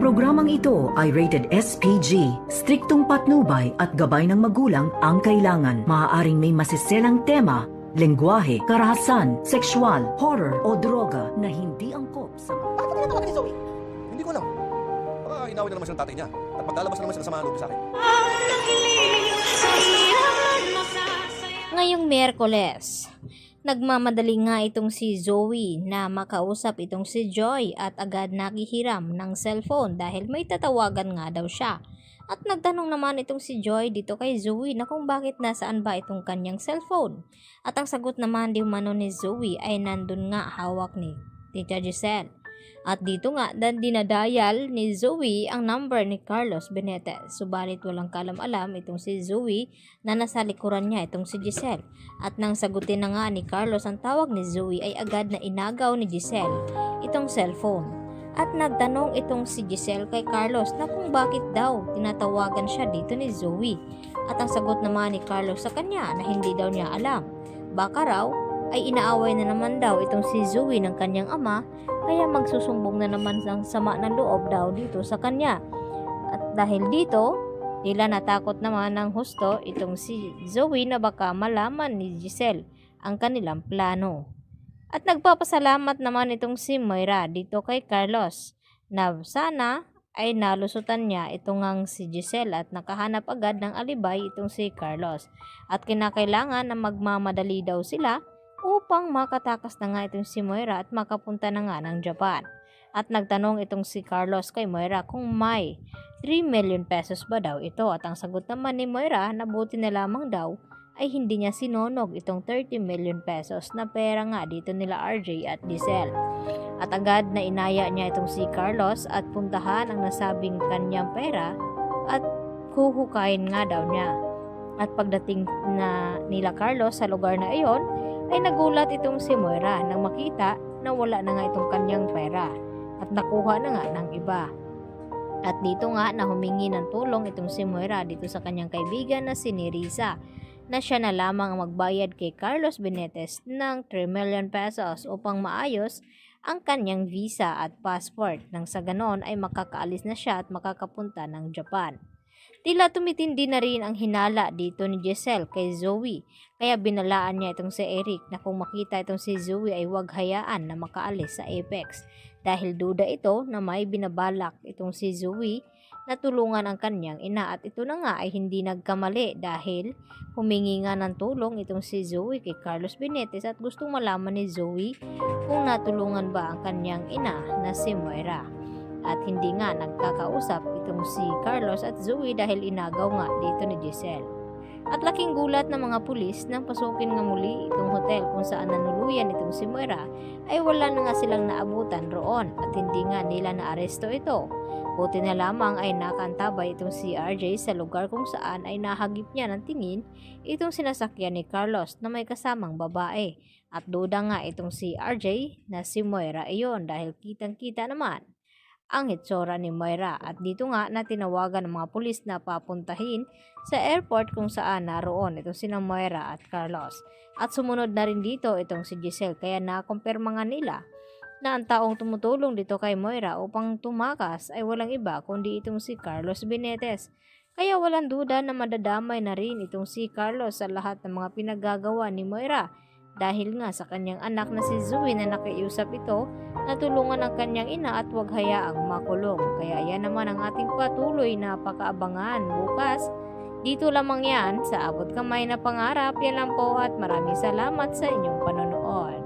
programang ito ay rated SPG. Striktong patnubay at gabay ng magulang ang kailangan. Maaaring may masiselang tema, lengguwahe, karahasan, sexual, horror o droga na hindi angkop sa... Bakit ka tinatawagan ni Zoe? Hindi ko alam. Baka inawin na naman siya ng tatay niya. At paglalabas na naman siya ng sama loob sa akin. Ngayong Miyerkules, nagmamadali nga itong si Zoe na makausap itong si Joy at agad nakihiram ng cellphone dahil may tatawagan nga daw siya. At nagtanong naman itong si Joy dito kay Zoe na kung bakit nasaan ba itong kanyang cellphone. At ang sagot naman di umano ni Zoe ay nandun nga hawak ni Tita Giselle. At dito nga dinadayal ni Zoe ang number ni Carlos Benitez. Subalit walang kalam-alam itong si Zoe na nasa likuran niya itong si Giselle. At nang sagutin na nga ni Carlos ang tawag ni Zoe ay agad na inagaw ni Giselle itong cellphone. At nagtanong itong si Giselle kay Carlos na kung bakit daw tinatawagan siya dito ni Zoe. At ang sagot naman ni Carlos sa kanya na hindi daw niya alam. Baka raw ay inaaway na naman daw itong si Zoe ng kanyang ama, kaya magsusumbong na naman ng sama ng loob daw dito sa kanya. At dahil dito, tila natakot naman ng husto itong si Zoe na baka malaman ni Giselle ang kanilang plano. At nagpapasalamat naman itong si Moira dito kay Carlos na sana ay nalusutan niya itong ang si Giselle at nakahanap agad ng alibay itong si Carlos. At kinakailangan na magmamadali daw sila upang makatakas na nga itong si Moira at makapunta na nga ng Japan. At nagtanong itong si Carlos kay Moira kung may 3 million pesos ba daw ito. At ang sagot naman ni Moira na buti na lamang daw ay hindi niya sinonog itong 30 million pesos na pera nga dito nila RJ at Giselle. At agad na inaya niya itong si Carlos at puntahan ang nasabing kanyang pera at huhukayin nga daw niya. At pagdating na nila Carlos sa lugar na iyon, ay nagulat itong si Moira nang makita na wala na nga itong kanyang pera at nakuha na nga ng iba. At dito nga na humingi ng tulong itong si Moira dito sa kanyang kaibigan na si Nerissa na siya na lamang ang magbayad kay Carlos Benitez ng 3 million pesos upang maayos ang kanyang visa at passport nang sa ganon ay makakaalis na siya at makakapunta ng Japan. Tila tumitindi na rin ang hinala dito ni Giselle kay Zoe, kaya binalaan niya itong si Eric na kung makita itong si Zoe ay huwag hayaan na makaalis sa Apex dahil duda ito na may binabalak itong si Zoe na tulungan ang kanyang ina at ito na nga ay hindi nagkamali dahil humingi nga ng tulong itong si Zoe kay Carlos Benitez at gustong malaman ni Zoe kung natulungan ba ang kanyang ina na si Moira. At hindi nga nagkakausap itong si Carlos at Zoe dahil inagaw nga dito ni Giselle. At laking gulat ng mga pulis nang pasukin nga muli itong hotel kung saan nanuluyan itong si Moira ay wala na nga silang naabutan roon at hindi nga nila naaresto ito. Buti na lamang ay nakantabay itong si RJ sa lugar kung saan ay nahagip niya ng tingin itong sinasakyan ni Carlos na may kasamang babae. At duda nga itong si RJ na si Moira iyon dahil kitang-kita naman ang hitsura ni Moira at dito nga na tinawagan ng mga pulis na papuntahin sa airport kung saan naroon itong sina Moira at Carlos. At sumunod na rin dito itong si Giselle kaya nakumpirma nga nila na ang taong tumutulong dito kay Moira upang tumakas ay walang iba kundi itong si Carlos Benitez. Kaya walang duda na madadamay na rin itong si Carlos sa lahat ng mga pinagagawa ni Moira. Dahil nga sa kanyang anak na si Zoe na nakiusap ito na tulungan ang kanyang ina at huwag hayaang makulong. Kaya yan naman ang ating patuloy na pakaabangan bukas. Dito lamang yan sa Abot Kamay na Pangarap. Yan lang po at maraming salamat sa inyong panonood.